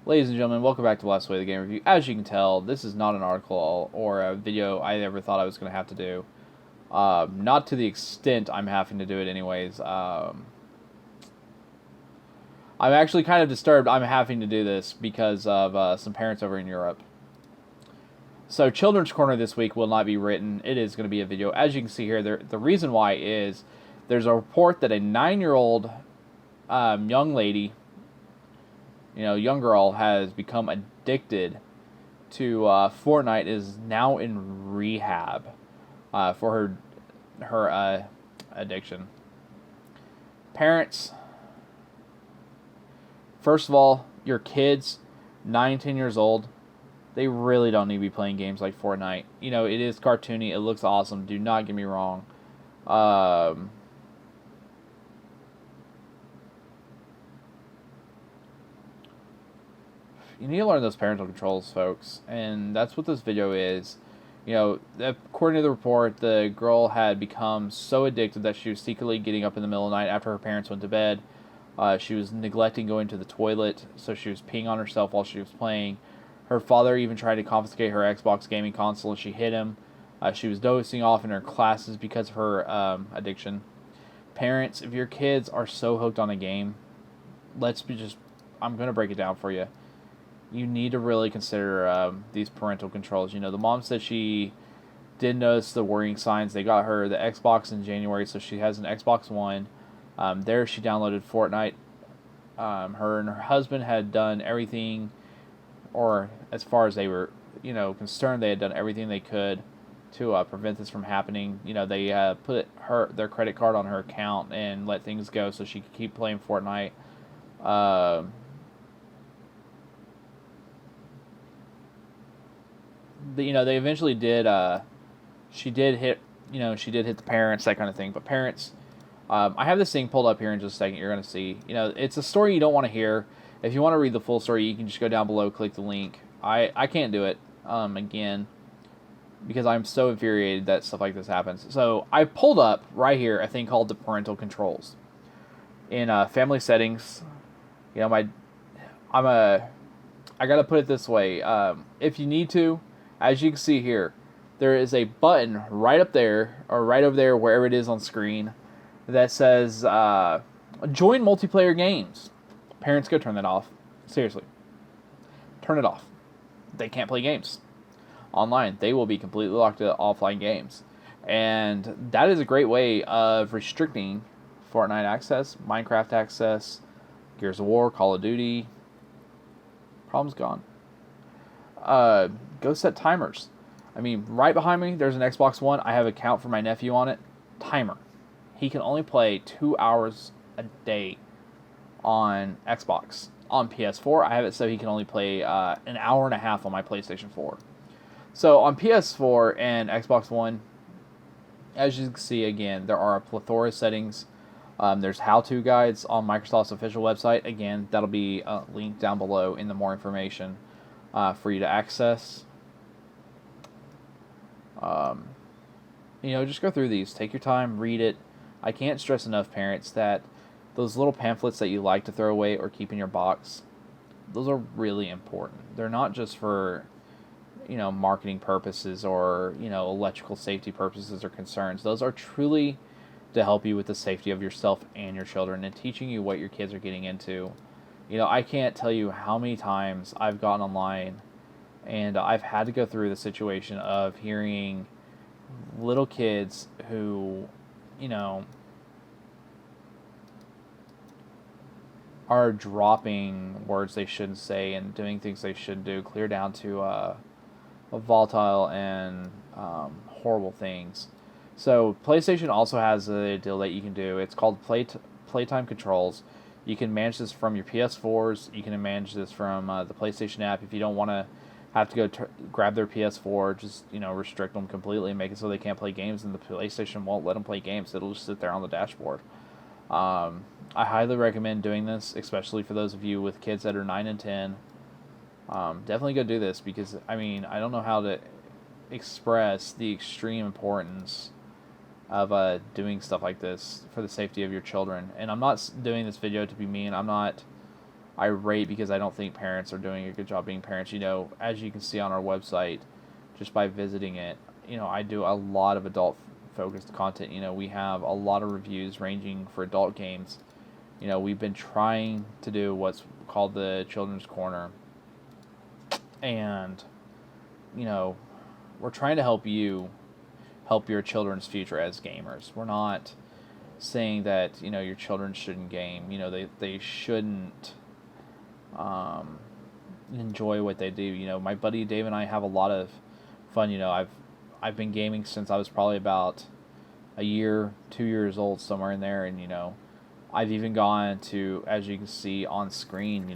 Ladies and gentlemen, welcome back to Last Way of the Game Review. As you can tell, this is not an article or a video I ever thought I was going to have to do. Not to the extent I'm having to do it anyways. I'm actually kind of disturbed I'm having to do this because of some parents over in Europe. So Children's Corner this week will not be written. It is going to be a video. As you can see here, the reason why is there's a report that a 9-year-old young lady, young girl, has become addicted to Fortnite, is now in rehab for her addiction. Parents, first of all, your kids, 9, 10 years old, they really don't need to be playing games like Fortnite. It is cartoony. It looks awesome. Do not get me wrong. You need to learn those parental controls, folks. And that's what this video is. According to the report, the girl had become so addicted that she was secretly getting up in the middle of the night after her parents went to bed. She was neglecting going to the toilet, so she was peeing on herself while she was playing. Her father even tried to confiscate her Xbox gaming console, and she hit him. She was dozing off in her classes because of her addiction. Parents, if your kids are so hooked on a game, I'm going to break it down for you. You need to really consider these parental controls. The mom said she did notice the worrying signs. They got her the Xbox in January, so she has an Xbox One. There she downloaded Fortnite. Her and her husband had done everything, or as far as they were, concerned, they had done everything they could to prevent this from happening. They put their credit card on her account and let things go so she could keep playing Fortnite. They eventually did. She did hit the parents, that kind of thing. But parents, I have this thing pulled up here in just a second. You're going to see. It's a story you don't want to hear. If you want to read the full story, you can just go down below, click the link. I can't do it again because I'm so infuriated that stuff like this happens. So I pulled up right here a thing called the parental controls in family settings. I gotta put it this way. If you need to. As you can see here, there is a button right up there, or right over there, wherever it is on screen, that says, join multiplayer games. Parents, go turn that off. Seriously. Turn it off. They can't play games online. They will be completely locked to offline games. And that is a great way of restricting Fortnite access, Minecraft access, Gears of War, Call of Duty. Problem's gone. Go set timers. Right behind me, there's an Xbox One. I have an account for my nephew on it. Timer. He can only play 2 hours a day on Xbox. On PS4, I have it so he can only play an hour and a half on my PlayStation 4. So on PS4 and Xbox One, as you can see, again, there are a plethora of settings. There's how-to guides on Microsoft's official website. Again, that'll be linked down below in the more information for you to access. Just go through these. Take your time, read it. I can't stress enough, parents, that those little pamphlets that you like to throw away or keep in your box, those are really important. They're not just for, marketing purposes or, electrical safety purposes or concerns. Those are truly to help you with the safety of yourself and your children and teaching you what your kids are getting into. I can't tell you how many times I've gotten online and I've had to go through the situation of hearing little kids who, are dropping words they shouldn't say and doing things they shouldn't do, clear down to volatile and horrible things. So PlayStation also has a deal that you can do. It's called Playtime Controls. You can manage this from your PS4s. You can manage this from the PlayStation app. If you don't want to have to go grab their PS4, just restrict them completely and make it so they can't play games, and the PlayStation won't let them play games. It'll just sit there on the dashboard. I highly recommend doing this, especially for those of you with kids that are 9 and 10. Definitely go do this because, I don't know how to express the extreme importance of doing stuff like this for the safety of your children. And I'm not doing this video to be mean. I'm not irate because I don't think parents are doing a good job being parents. As you can see on our website, just by visiting it, I do a lot of adult-focused content. We have a lot of reviews ranging for adult games. We've been trying to do what's called the Children's Corner. And, we're trying to help you help your children's future as gamers. We're not saying that, your children shouldn't game. They shouldn't enjoy what they do. My buddy Dave and I have a lot of fun. I've been gaming since I was probably about a year, 2 years old, somewhere in there, and I've even gone to, as you can see on screen,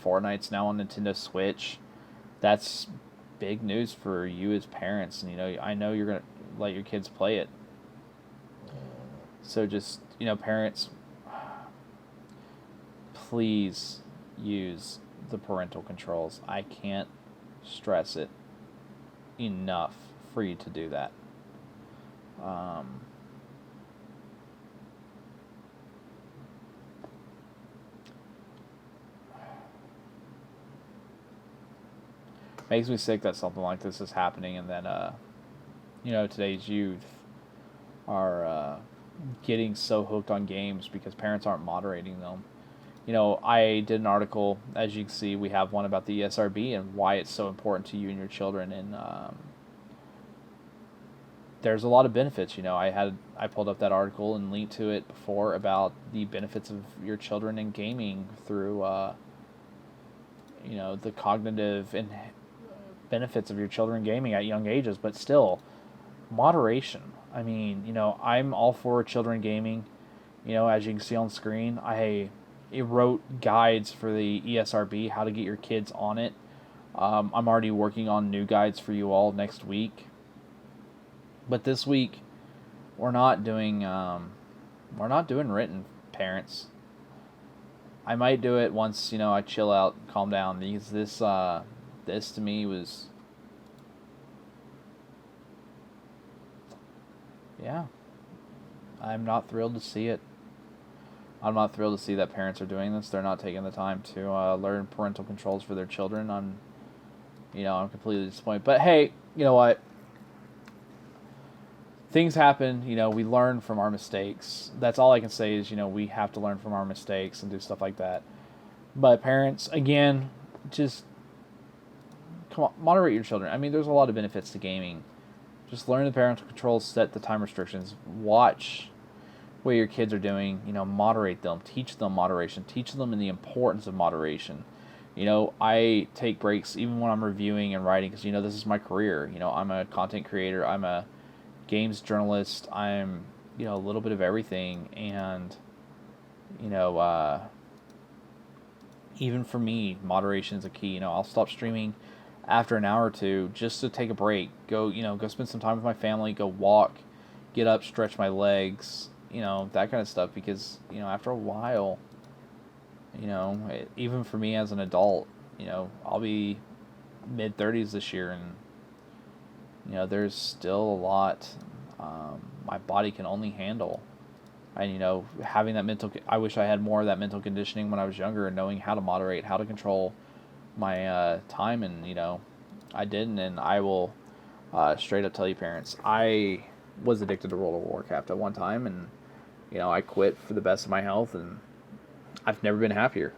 Fortnite's now on Nintendo Switch. That's big news for you as parents, and I know you're gonna let your kids play it. So just parents, please use the parental controls. I can't stress it enough for you to do that. Makes me sick that something like this is happening, and then today's youth are getting so hooked on games because parents aren't moderating them. I did an article, as you can see, we have one about the ESRB and why it's so important to you and your children, and there's a lot of benefits. I pulled up that article and linked to it before about the benefits of your children in gaming through the cognitive and benefits of your children gaming at young ages, but still, moderation. I mean, I'm all for children gaming. As you can see on screen, I wrote guides for the ESRB, how to get your kids on it. I'm already working on new guides for you all next week. But this week, we're not doing written, parents. I might do it once, I chill out, calm down, because this to me was, yeah, I'm not thrilled to see it. I'm not thrilled to see that parents are doing this. They're not taking the time to learn parental controls for their children. I'm completely disappointed. But hey, you know what? Things happen. We learn from our mistakes. That's all I can say is, we have to learn from our mistakes and do stuff like that. But parents, again, just come on, moderate your children. I mean, there's a lot of benefits to gaming. Just learn the parental controls, set the time restrictions, watch what your kids are doing, moderate them, teach them moderation, teach them in the importance of moderation. I take breaks even when I'm reviewing and writing because, this is my career. I'm a content creator, I'm a games journalist, I'm, a little bit of everything, and, even for me, moderation is a key. I'll stop streaming after an hour or two just to take a break, go spend some time with my family, go walk, get up, stretch my legs, that kind of stuff, because, after a while, even for me as an adult, I'll be mid-30s this year, and, there's still a lot my body can only handle. And, having that I wish I had more of that mental conditioning when I was younger and knowing how to moderate, how to control my time, and, I didn't, and I will straight up tell you, parents, I was addicted to World of Warcraft at one time, and, I quit for the best of my health, and I've never been happier.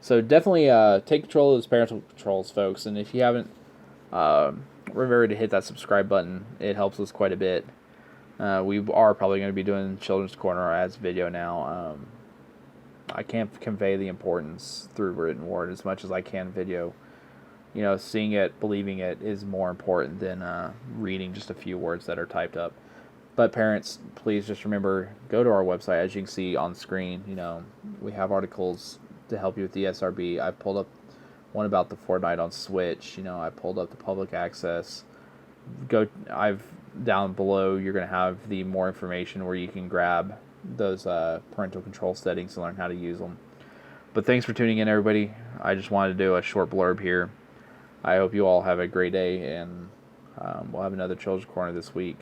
So definitely take control of those parental controls, folks, and if you haven't, remember to hit that subscribe button. It helps us quite a bit. We are probably going to be doing Children's Corner as video now. I can't convey the importance through written word as much as I can video. Seeing it, believing it is more important than reading just a few words that are typed up. But parents, please just remember, go to our website. As you can see on screen, we have articles to help you with the SRB. I pulled up one about the Fortnite on Switch. I pulled up the public access. Down below, you're going to have the more information where you can grab those parental control settings to learn how to use them. But thanks for tuning in, everybody. I just wanted to do a short blurb here. I hope you all have a great day, and we'll have another Children's Corner this week.